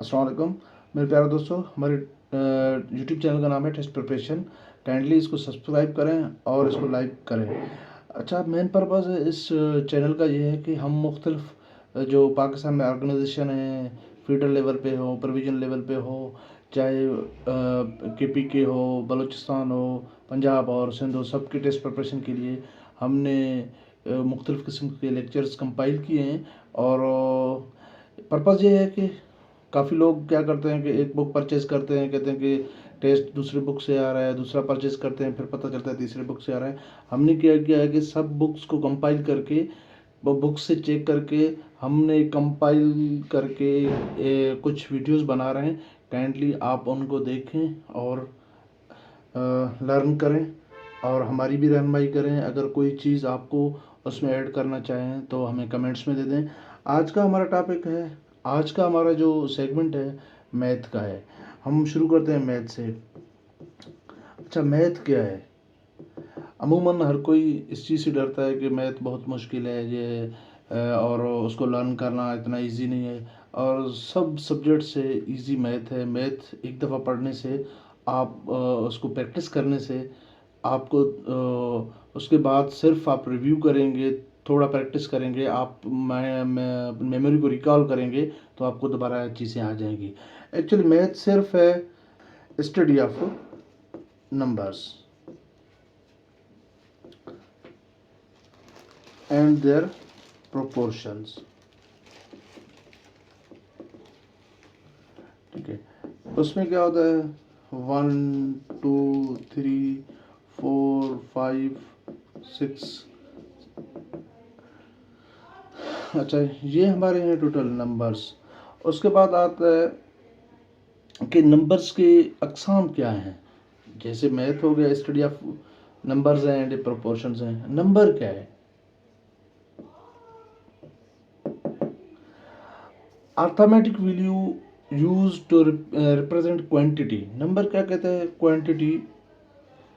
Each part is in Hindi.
अस्सलाम वालेकुम मेरे प्यारे दोस्तों। हमारे यूट्यूब चैनल का नाम है टेस्ट प्रिपरेशन। काइंडली इसको सब्सक्राइब करें और इसको लाइक करें। अच्छा, मेन पर्पज़ इस चैनल का ये है कि हम मुख्तलिफ जो पाकिस्तान में ऑर्गेनाइजेशन है, फीडर लेवल पे हो, प्रोविजन लेवल पे हो, चाहे KPK हो, बलूचिस्तान हो, पंजाब और सिंध हो, सब के टेस्ट प्रिपरेशन के लिए हमने मुख्तलिफ़ किस्म के लेक्चर्स कंपाइल किए हैं। और पर्पज़ ये है कि काफ़ी लोग क्या करते हैं कि एक बुक परचेज़ करते हैं, कहते हैं कि टेस्ट दूसरी बुक से आ रहा है, दूसरा परचेज़ करते हैं, फिर पता चलता है तीसरी बुक से आ रहा है। हमने क्या किया है कि सब बुक्स को कंपाइल करके, वो बुक से चेक करके हमने कंपाइल करके कुछ वीडियोस बना रहे हैं। काइंडली आप उनको देखें और लर्न करें और हमारी भी रहनुमाई करें। अगर कोई चीज़ आपको उसमें ऐड करना चाहें तो हमें कमेंट्स में दे दें। आज का हमारा टॉपिक है, आज का हमारा जो सेगमेंट है मैथ का है। हम शुरू करते हैं मैथ से। अच्छा, मैथ क्या है? अमूमन हर कोई इस चीज़ से डरता है कि मैथ बहुत मुश्किल है ये, और उसको लर्न करना इतना इजी नहीं है। और सब सब्जेक्ट से इजी मैथ है। मैथ एक दफ़ा पढ़ने से, आप उसको प्रैक्टिस करने से आपको उसके बाद सिर्फ आप रिव्यू करेंगे, थोड़ा प्रैक्टिस करेंगे, आप मेमोरी को रिकॉल करेंगे तो आपको दोबारा चीज़ें आ जाएंगी। एक्चुअली मैथ सिर्फ है study of numbers and their proportions. ठीक है, उसमें क्या होता है 1 2 3 4 5 6। अच्छा, ये हमारे हैं टोटल नंबर्स। उसके बाद आता है कि नंबर्स के अक़साम क्या हैं। जैसे मैथ हो गया, स्टडी ऑफ नंबर्स हैं एंड प्रोपोर्शंस हैं। नंबर क्या है? Arithmetic value use to represent quantity. Number क्या कहते हैं? क्वांटिटी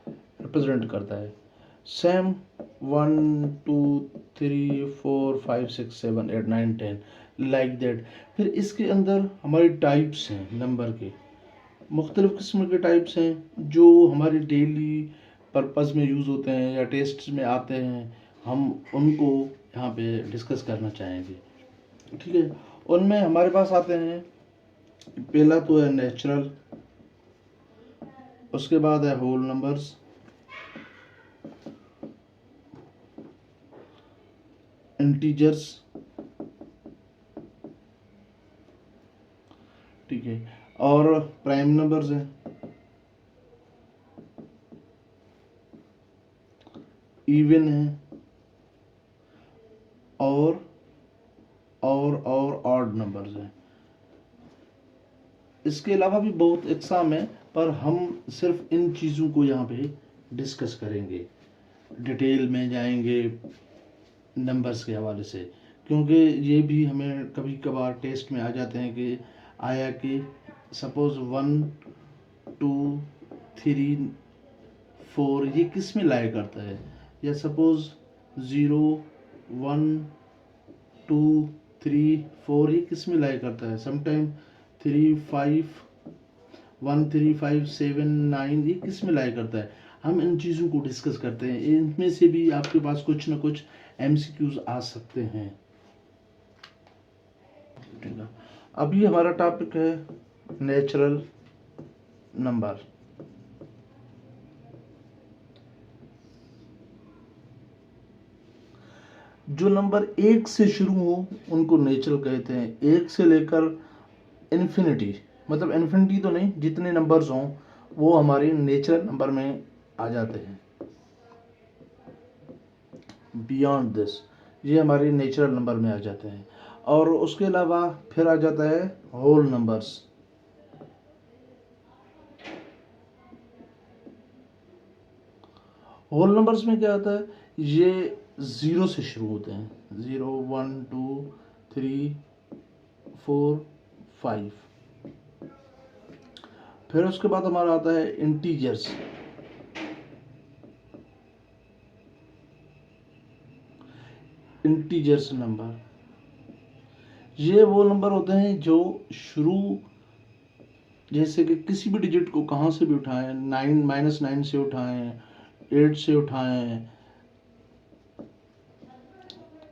रिप्रेजेंट करता है। Same 1 2 3 4 5 6 7 8 9 10 like that. फिर इसके अंदर हमारी टाइप्स हैं नंबर के। मुख्तलिफ़ किस्म के टाइप्स हैं जो हमारे डेली पर्पज़ में यूज़ होते हैं या टेस्ट में आते हैं। हम उनको यहाँ पे डिस्कस करना चाहेंगे। ठीक है, उनमें हमारे पास आते हैं, पहला तो है नेचुरल, उसके बाद है होल नंबर्स, इंटीजर्स, ठीक है, और प्राइम नंबर्स हैं, इवन है, और ऑड नंबर्स हैं। इसके अलावा भी बहुत इकसाम है, पर हम सिर्फ इन चीज़ों को यहाँ पे डिस्कस करेंगे, डिटेल में जाएंगे नंबर्स के हवाले से, क्योंकि ये भी हमें कभी कभार टेस्ट में आ जाते हैं कि आया कि सपोज़ 1 2 3 4 ये किस में लाया करता है, या सपोज़ 0 1 2 3 4 ये किस में लाया करता है। समटाइम 3 5 1 3 5 7 9 ये किस में लाया करता है। हम इन चीज़ों को डिस्कस करते हैं। इनमें से भी आपके पास कुछ ना कुछ MCQs आ सकते हैं। ठीक है, अभी हमारा टॉपिक है नेचुरल नंबर। जो नंबर 1 से शुरू हो उनको नेचुरल कहते हैं। 1 से लेकर इन्फिनिटी, मतलब इन्फिनिटी तो नहीं, जितने नंबर्स हों वो हमारे नेचुरल नंबर में आ जाते हैं। बियॉन्ड दिस ये हमारे नेचुरल नंबर में आ जाते हैं। और उसके अलावा फिर आ जाता है होल नंबर्स। होल नंबर्स में क्या आता है, ये 0 से शुरू होते हैं। 0 1 2 3 4 5। फिर उसके बाद हमारा आता है इंटीजर्स। इंटीजर्स नंबर ये वो नंबर होते हैं जो शुरू जैसे कि किसी भी डिजिट को कहाँ से भी उठाएं, 9 से उठाएं, 8 से उठाएं,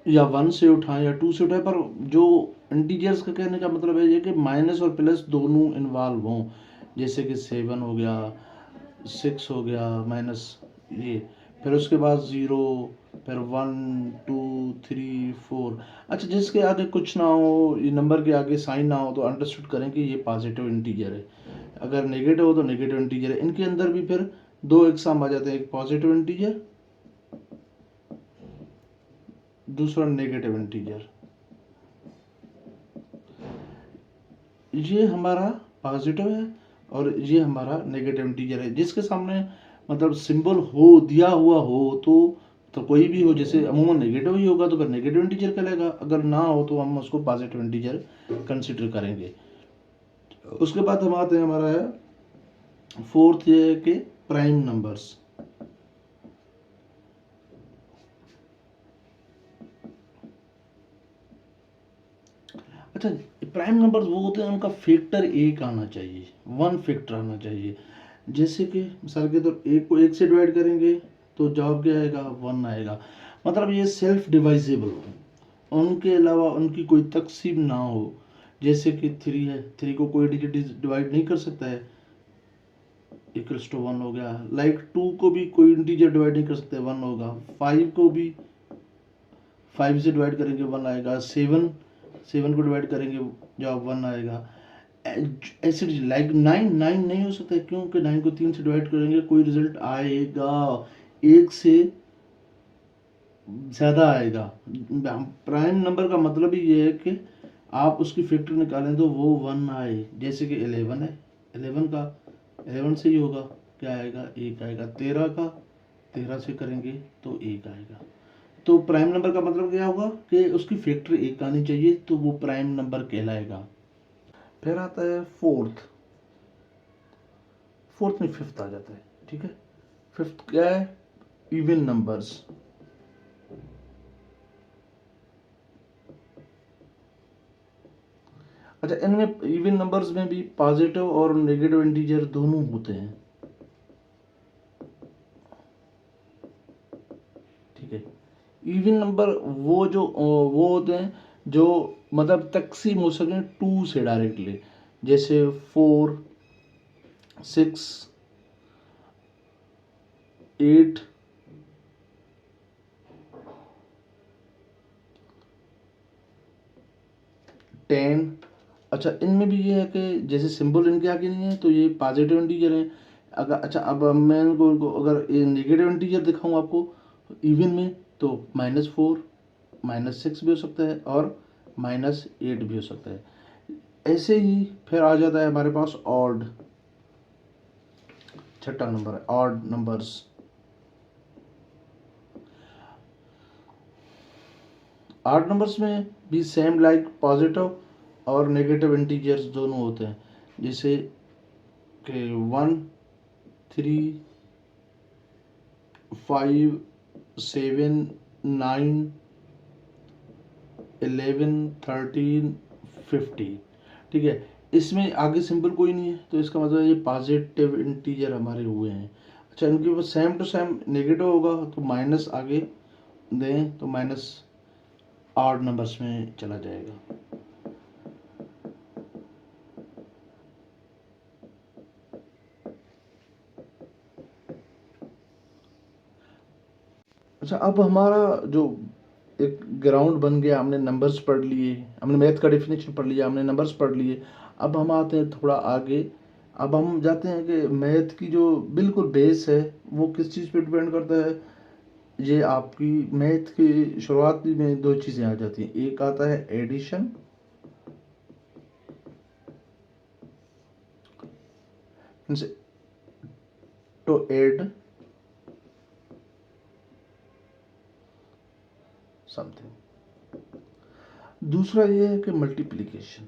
या 1 से उठाएं या 2 से उठाएं, पर जो इंटीजर्स का कहने का मतलब है ये कि माइनस और प्लस दोनों इन्वॉल्व हों। जैसे कि 7 हो गया, 6 हो गया माइनस ये, फिर उसके बाद 0, फिर 1 2 3 4। अच्छा, जिसके आगे कुछ ना हो, ये नंबर के आगे साइन ना हो, तो अंडरस्टूड करें कि ये पॉजिटिव इंटीजर है। अगर नेगेटिव हो तो नेगेटिव इंटीजर है। इनके अंदर भी फिर दो एग्जाम आ जाते हैं, एक पॉजिटिव इंटीजर, दूसरा नेगेटिव इंटीजर। ये हमारा पॉजिटिव है और ये हमारा नेगेटिव इंटीजर है। जिसके सामने मतलब सिंबल हो, दिया हुआ हो, तो कोई भी हो, जैसे अमूमन नेगेटिव ही होगा तो फिर नेगेटिव इंटीजर कहलाएगा, अगर ना हो तो हम उसको पॉजिटिव इंटीजर कंसिडर करेंगे। उसके बाद हम आते हैं, हमारा है फोर्थ ये है कि प्राइम नंबर्स। अच्छा, प्राइम नंबर्स वो होते हैं उनका फैक्टर एक आना चाहिए, 1 फैक्टर आना चाहिए। जैसे कि मिसाल के तौर एक को 1 से डिवाइड करेंगे तो जवाब क्या आएगा, 1 आएगा। मतलब ये सेल्फ डिवाइजेबल हो, उनके अलावा उनकी कोई तकसीम ना हो। जैसे कि 3 है, 3 को कोई डिजिट डिवाइड नहीं कर सकता है, इक्वल्स टू 1 हो गया। लाइक 2 को भी कोई इंटीजर डिवाइड नहीं कर सकता, 1 होगा। 5 को भी 5 से डिवाइड करेंगे 1 आएगा। 7 को डिवाइड करेंगे जवाब 1 आएगा। ऐसे लाइक 9 नहीं हो सकता, क्योंकि 9 को 3 से डिवाइड करेंगे कोई रिजल्ट आएगा, 1 से ज़्यादा आएगा। प्राइम नंबर का मतलब ही ये है कि आप उसकी फैक्टर निकालें तो वो 1 आए। जैसे कि 11 है, 11 से ही होगा, क्या आएगा, 1 आएगा। 13 का 13 से करेंगे तो 1 आएगा। तो प्राइम नंबर का मतलब क्या होगा कि उसकी फैक्टर 1 आनी चाहिए, तो वो प्राइम नंबर कहलाएगा। फिर आता है फोर्थ में फिफ्थ आ जाता है, ठीक है। फिफ्थ क्या है, इवन नंबर्स। अच्छा, इनमें इवन नंबर्स में भी पॉजिटिव और नेगेटिव इंटीजर दोनों होते हैं, ठीक है। इवन नंबर वो होते हैं जो मतलब तकसीम हो सके 2 से डायरेक्टली, जैसे 4 6 8 10। अच्छा, इनमें भी ये है कि जैसे सिंबल इनके आगे नहीं है तो ये पॉजिटिव इंटीजर है। अगर अच्छा, अब मैं इनको अगर ये नेगेटिव इंटीजर दिखाऊँ आपको इवन में, तो -4 -6 भी हो सकता है और -8 भी हो सकता है। ऐसे ही फिर आ जाता है हमारे पास ऑड, छठा नंबर है ऑड नंबर्स। ऑड नंबर्स में भी सेम लाइक पॉजिटिव और नेगेटिव इंटीजर्स दोनों होते हैं, जैसे कि 1 3 5 7 9 11 13 15, ठीक है। इसमें आगे सिंबल कोई नहीं है तो इसका मतलब ये पॉजिटिव इंटीजर हमारे हुए हैं। अच्छा, इनके वो सेम टू सेम नेगेटिव होगा तो माइनस आगे दें तो माइनस ऑड नंबर्स में चला जाएगा। अच्छा, अब हमारा जो एक ग्राउंड बन गया, हमने नंबर्स पढ़ लिए, हमने मैथ का डेफिनेशन पढ़ लिया, हमने नंबर्स पढ़ लिए। अब हम आते हैं थोड़ा आगे, अब हम जाते हैं कि मैथ की जो बिल्कुल बेस है वो किस चीज़ पे डिपेंड करता है। ये आपकी मैथ की शुरुआत में दो चीज़ें आ जाती हैं, एक आता है एडिशन, टू एड समथिंग। दूसरा ये है कि मल्टीप्लिकेशन।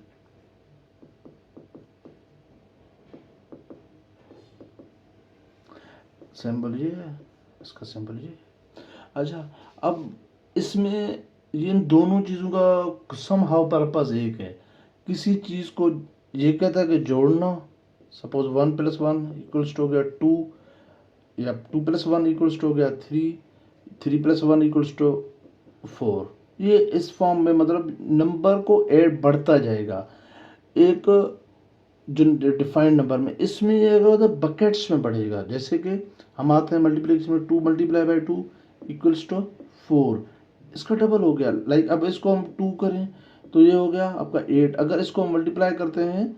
सिंबल ये है, इसका सिंबल ये है। अच्छा, अब इसमें इन दोनों चीज़ों का समहाउ पर्पस एक है। किसी चीज़ को ये कहता है कि जोड़ना, सपोज 1 + 1 इक्वल्स टू हो गया 2, या 2 + 1 इक्वल्स टू हो गया 3, 3 + 1 इक्वल्स टू 4। ये इस फॉर्म में मतलब नंबर को ऐड बढ़ता जाएगा एक जो डिफाइंड नंबर में। इसमें ये अगर बकेट्स में बढ़ेगा, जैसे कि हम आते हैं मल्टीप्लिकेशन में 2 × 2 इक्वल्स टू 4, इसका डबल हो गया। लाइक अब इसको हम 2 करें तो ये हो गया आपका 8। अगर इसको हम मल्टीप्लाई करते हैं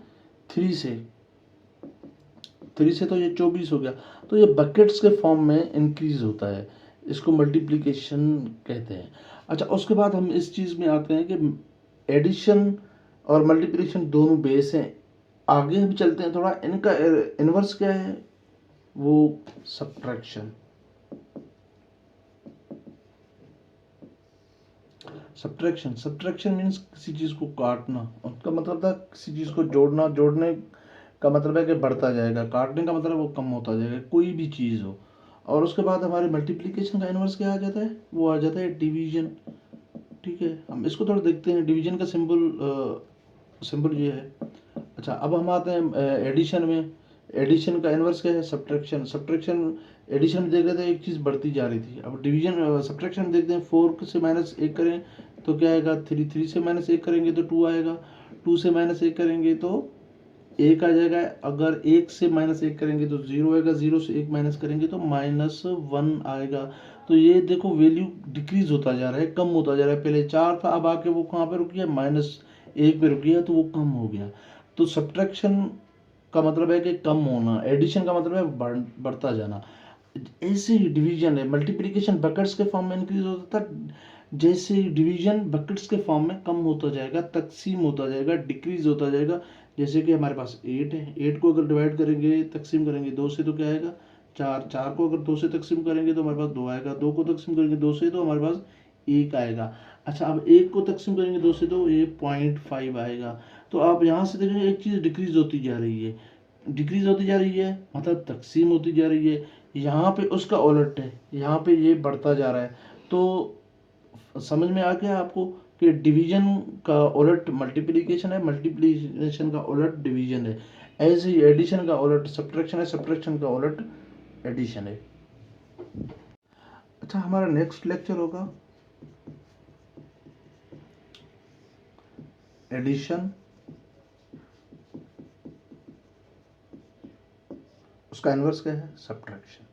3 से तो ये 24 हो गया। तो ये बकेट्स के फॉर्म में इंक्रीज होता है, इसको मल्टीप्लिकेशन कहते हैं। अच्छा, उसके बाद हम इस चीज़ में आते हैं कि एडिशन और मल्टीप्लिकेशन दोनों बेस हैं। आगे हम चलते हैं थोड़ा, इनका इन्वर्स क्या है, वो सब्ट्रैक्शन। सब्ट्रैक्शन मीन्स किसी चीज़ को काटना। उनका मतलब था किसी चीज़ को जोड़ना। जोड़ने का मतलब है कि बढ़ता जाएगा, काटने का मतलब वो कम होता जाएगा, कोई भी चीज़ हो। और उसके बाद हमारे मल्टीप्लिकेशन का इन्वर्स क्या आ जाता है, वो आ जाता है डिवीजन। ठीक है, हम इसको थोड़ा देखते हैं। डिवीजन का सिंबल ये है। अच्छा, अब हम आते हैं एडिशन में। एडिशन का इन्वर्स क्या है, सब्ट्रैक्शन। एडिशन में देख रहे थे एक चीज़ बढ़ती जा रही थी, अब डिवीजन सब्ट्रैक्शन देखते हैं। 4 से -1 करें तो क्या आएगा 3, 3 से -1 करेंगे तो 2 आएगा, 2 से -1 करेंगे तो 1 आ जाएगा। अगर 1 से -1 करेंगे तो 0 आएगा, 0 से 1 माइनस करेंगे तो -1 आएगा। तो ये देखो वैल्यू डिक्रीज होता जा रहा है, कम होता जा रहा है। पहले 4 था, अब आके वो कहाँ पे रुक गया, -1 पे रुक गया, तो वो कम हो गया। तो सब्ट्रैक्शन का मतलब है कि कम होना, एडिशन का मतलब है बढ़ता जाना। ऐसे ही डिवीजन है, मल्टीप्लिकेशन बकेट्स के फॉर्म में इंक्रीज होता था, जैसे डिवीजन बकेट्स के फॉर्म में कम होता जाएगा, तकसीम होता जाएगा, डिक्रीज होता जाएगा। जैसे कि हमारे पास 8 है, 8 को अगर डिवाइड करेंगे, तकसीम करेंगे 2 से तो क्या आएगा 4, 4 को अगर 2 से तकसीम करेंगे तो हमारे पास 2 आएगा, 2 को तकसीम करेंगे 2 से तो हमारे पास 1 आएगा। अच्छा, अब 1 को तकसीम करेंगे 2 से तो ये 0.5 आएगा। तो आप यहाँ से देखेंगे एक चीज़ डिक्रीज होती जा रही है, डिक्रीज होती जा रही है मतलब तकसीम होती जा रही है। यहाँ पे उसका उलट है, यहाँ पे ये बढ़ता जा रहा है। तो समझ में आ गया आपको कि डिवीजन का उलट मल्टीप्लिकेशन है, मल्टीप्लिकेशन का उलट डिवीजन है। ऐसे ही एडिशन का उलट सब्ट्रैक्शन है, सब्ट्रैक्शन का उलट एडिशन है। अच्छा, हमारा नेक्स्ट लेक्चर होगा एडिशन, उसका इन्वर्स क्या है, सब्ट्रैक्शन।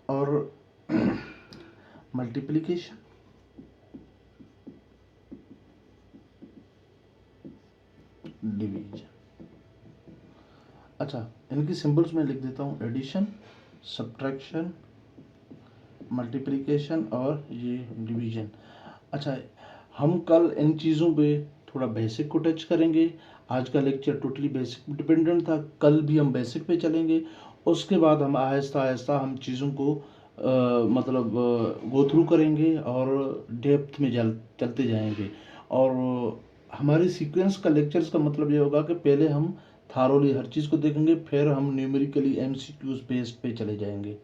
और मल्टीप्लिकेशन, डिवीजन। अच्छा, इनकी सिंबल्स में लिख देता हूँ, एडिशन, सब्ट्रैक्शन, मल्टीप्लिकेशन और ये डिवीजन। अच्छा, हम कल इन चीज़ों पे थोड़ा बेसिक को टच करेंगे। आज का लेक्चर टोटली बेसिक डिपेंडेंट था, कल भी हम बेसिक पे चलेंगे। उसके बाद हम आहिस्ता आहिस्ता हम चीज़ों को मतलब गो थ्रू करेंगे और डेप्थ में चलते जाएंगे। और हमारी सीक्वेंस का लेक्चर्स का मतलब ये होगा कि पहले हम थारोली हर चीज़ को देखेंगे, फिर हम न्यूमेरिकली MCQs बेस्ड पे चले जाएंगे।